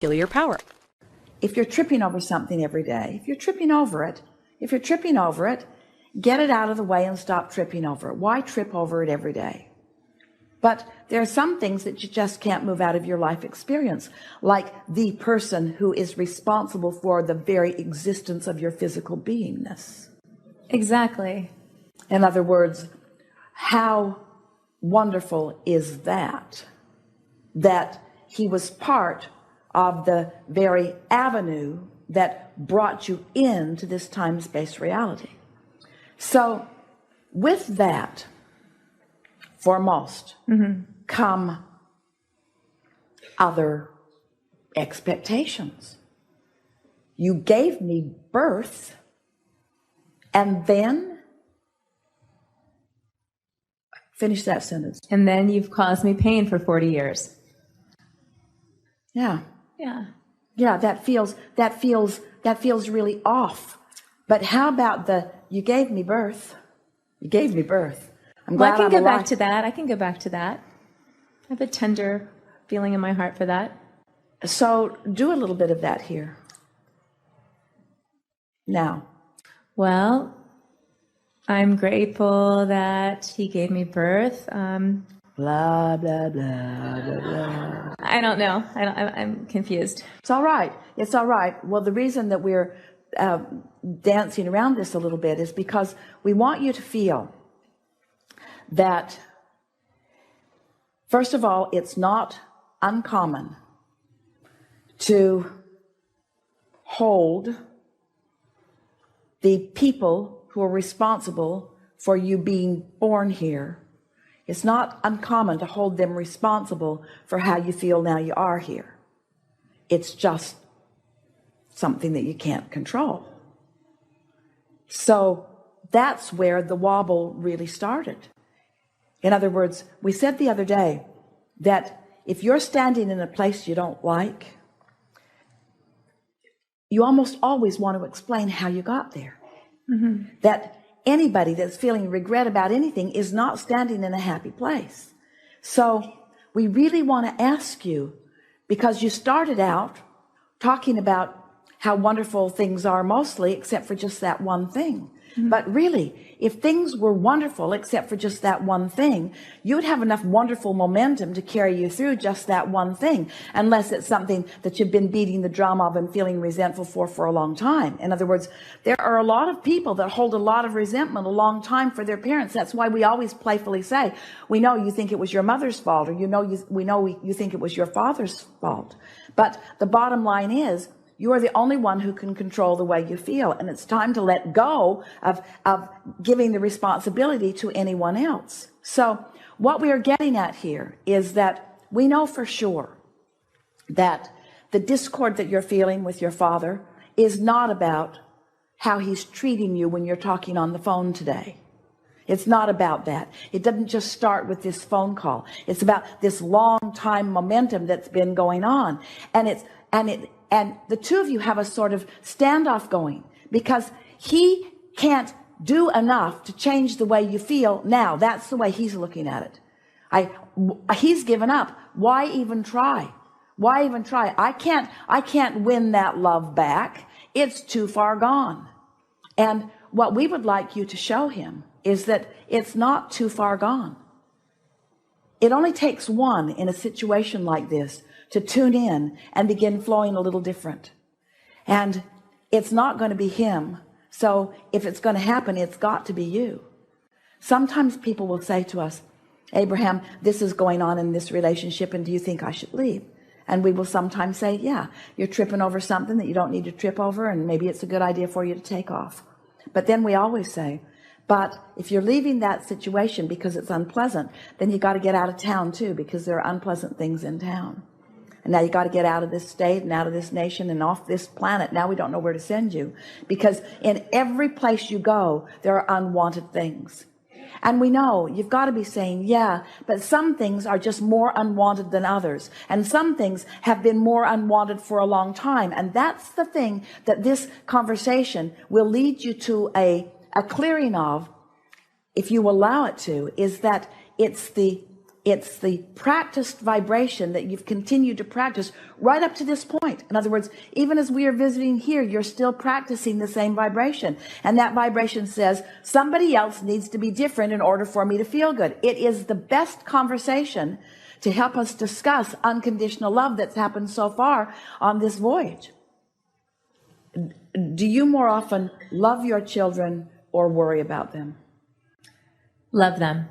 Heal your power. If you're tripping over something every day, if you're tripping over it, get it out of the way and stop tripping over it. Why trip over it every day? But there are some things that you just can't move out of your life experience, like the person who is responsible for the very existence of your physical beingness. Exactly. In other words, how wonderful is that he was part of the very avenue that brought you into this time-space reality. So with that, foremost, come other expectations. You gave me birth, and then finish that sentence. And then you've caused me pain for 40 years. Yeah. Yeah, that feels really off. But how about you gave me birth? You gave me birth. I'm glad I can I'm go alive. back to that. I can go back to that. I have a tender feeling in my heart for that. So do a little bit of that here. Now. Well, I'm grateful that he gave me birth. Blah, blah, blah, blah, blah. I don't know. I'm confused. It's all right. It's all right. Well, the reason that we're dancing around this a little bit is because we want you to feel that, first of all, it's not uncommon to hold the people who are responsible for you being born here. It's not uncommon to hold them responsible for how you feel now you are here. It's just something that you can't control. So that's where the wobble really started. In other words, we said the other day that if you're standing in a place you don't like, you almost always want to explain how you got there. That anybody that's feeling regret about anything is not standing in a happy place. So we really want to ask you, because you started out talking about how wonderful things are mostly, except for just that one thing. But really, if things were wonderful except for just that one thing, you would have enough wonderful momentum to carry you through just that one thing, unless it's something that you've been beating the drum of and feeling resentful for a long time. In other words, there are a lot of people that hold a lot of resentment a long time for their parents. That's why we always playfully say, we know you think it was your mother's fault, or we know you think it was your father's fault. But the bottom line is, you are the only one who can control the way you feel. And it's time to let go of giving the responsibility to anyone else. So what we are getting at here is that we know for sure that the discord that you're feeling with your father is not about how he's treating you when you're talking on the phone today. It's not about that. It doesn't just start with this phone call. It's about this long time momentum that's been going on. And the two of you have a sort of standoff going, because he can't do enough to change the way you feel now. That's the way he's looking at it. He's given up. Why even try? Why even try? I can't win that love back. It's too far gone. And what we would like you to show him is that it's not too far gone. It only takes one in a situation like this to tune in and begin flowing a little different. And it's not going to be him. So if it's going to happen, it's got to be you. Sometimes people will say to us, Abraham, this is going on in this relationship, and do you think I should leave? And we will sometimes say, yeah, you're tripping over something that you don't need to trip over, and maybe it's a good idea for you to take off. But then we always say, but if you're leaving that situation because it's unpleasant, then you got to get out of town too, because there are unpleasant things in town. And now you got to get out of this state and out of this nation and off this planet. Now we don't know where to send you, because in every place you go, there are unwanted things. And we know you've got to be saying, yeah, but some things are just more unwanted than others. And some things have been more unwanted for a long time. And that's the thing that this conversation will lead you to a clearing of, if you allow it to, is that it's the it's the practiced vibration that you've continued to practice right up to this point. In other words, even as we are visiting here, you're still practicing the same vibration. And that vibration says, somebody else needs to be different in order for me to feel good. It is the best conversation to help us discuss unconditional love that's happened so far on this voyage. Do you more often love your children or worry about them? Love them.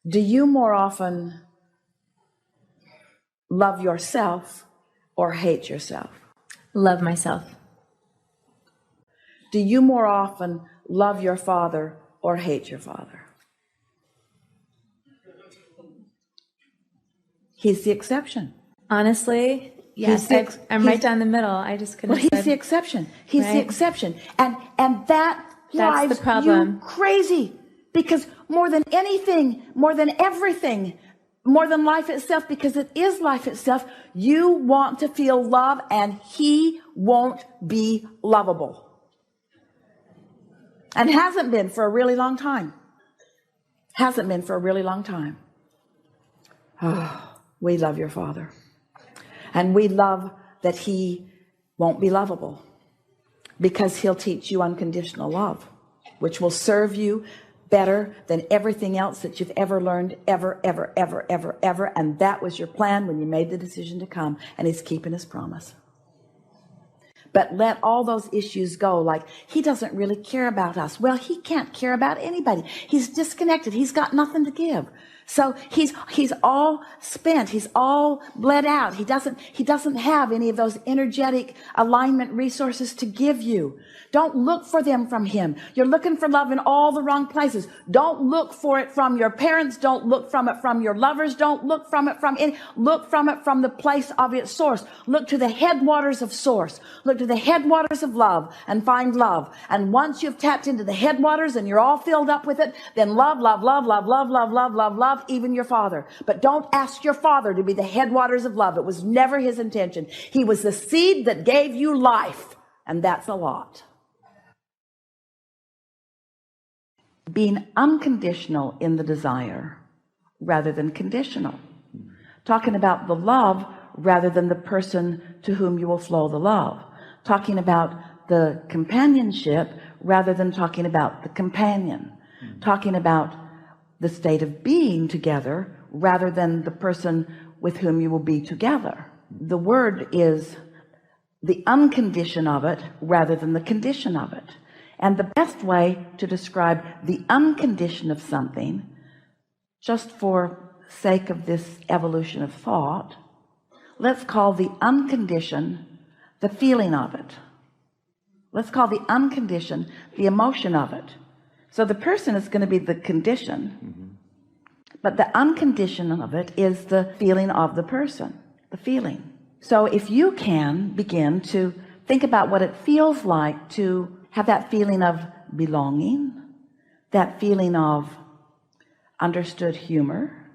Do you more often love yourself or hate yourself? Love myself. Do you more often love your father or hate your father? He's the exception. Honestly, yes, I'm right down the middle. I just couldn't. Well, he's the exception. He's the exception, and that drives the problem. You crazy. Because more than anything, more than everything, more than life itself, because it is life itself, you want to feel love, and he won't be lovable. And hasn't been for a really long time. Hasn't been for a really long time. Oh, we love your Father. And we love that he won't be lovable, because he'll teach you unconditional love, which will serve you better than everything else that you've ever learned, ever. And that was your plan when you made the decision to come, and he's keeping his promise. But let all those issues go, like, he doesn't really care about us. Well, he can't care about anybody. He's disconnected. He's got nothing to give. So he's all spent. He's all bled out. He doesn't have any of those energetic alignment resources to give you. Don't look for them from him. You're looking for love in all the wrong places. Don't look for it from your parents. Don't look from it from your lovers. Don't look from it from look from it from the place of its source. Look to the headwaters of source. Look to the headwaters of love and find love. And once you've tapped into the headwaters and you're all filled up with it, then love, even your father. But don't ask your father to be the headwaters of love. It was never his intention. He was the seed that gave you life, and that's a lot. Being unconditional in the desire rather than conditional. Talking about the love rather than the person to whom you will flow the love. Talking about the companionship rather than talking about the companion. Talking about the state of being together rather than the person with whom you will be together. The word is the uncondition of it rather than the condition of it. And the best way to describe the uncondition of something, just for sake of this evolution of thought, let's call the uncondition the feeling of it. Let's call the uncondition the emotion of it. So the person is going to be the condition, but the uncondition of it is the feeling of the person, the feeling. So if you can begin to think about what it feels like to have that feeling of belonging, that feeling of understood humor,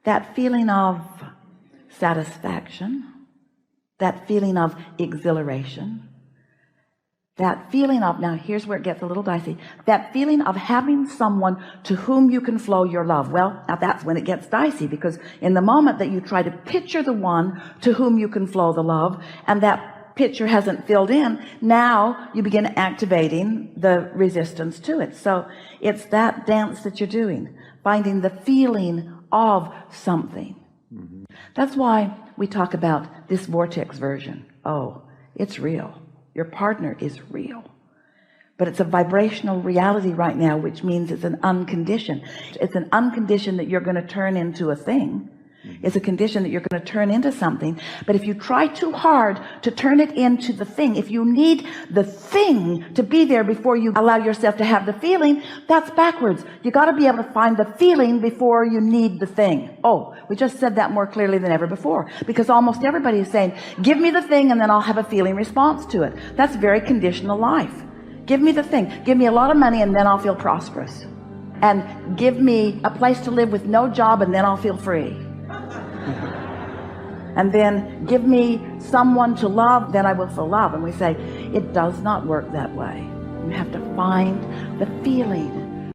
that feeling of satisfaction, that feeling of exhilaration, that feeling of, now here's where it gets a little dicey, that feeling of having someone to whom you can flow your love. Well, now that's when it gets dicey, because in the moment that you try to picture the one to whom you can flow the love, and that picture hasn't filled in, now you begin activating the resistance to it. So it's that dance that you're doing, finding the feeling of something. That's why we talk about this vortex version. Oh, it's real. Your partner is real, but it's a vibrational reality right now, which means it's an unconditioned. It's an unconditioned that you're going to turn into a thing. It's a condition that you're going to turn into something. But if you try too hard to turn it into the thing, if you need the thing to be there before you allow yourself to have the feeling, that's backwards. You got to be able to find the feeling before you need the thing. Oh, we just said that more clearly than ever before, because almost everybody is saying, give me the thing and then I'll have a feeling response to it. That's very conditional life. Give me the thing. Give me a lot of money and then I'll feel prosperous. And give me a place to live with no job and then I'll feel free. And then give me someone to love, then I will feel love. And we say, it does not work that way. You have to find the feeling.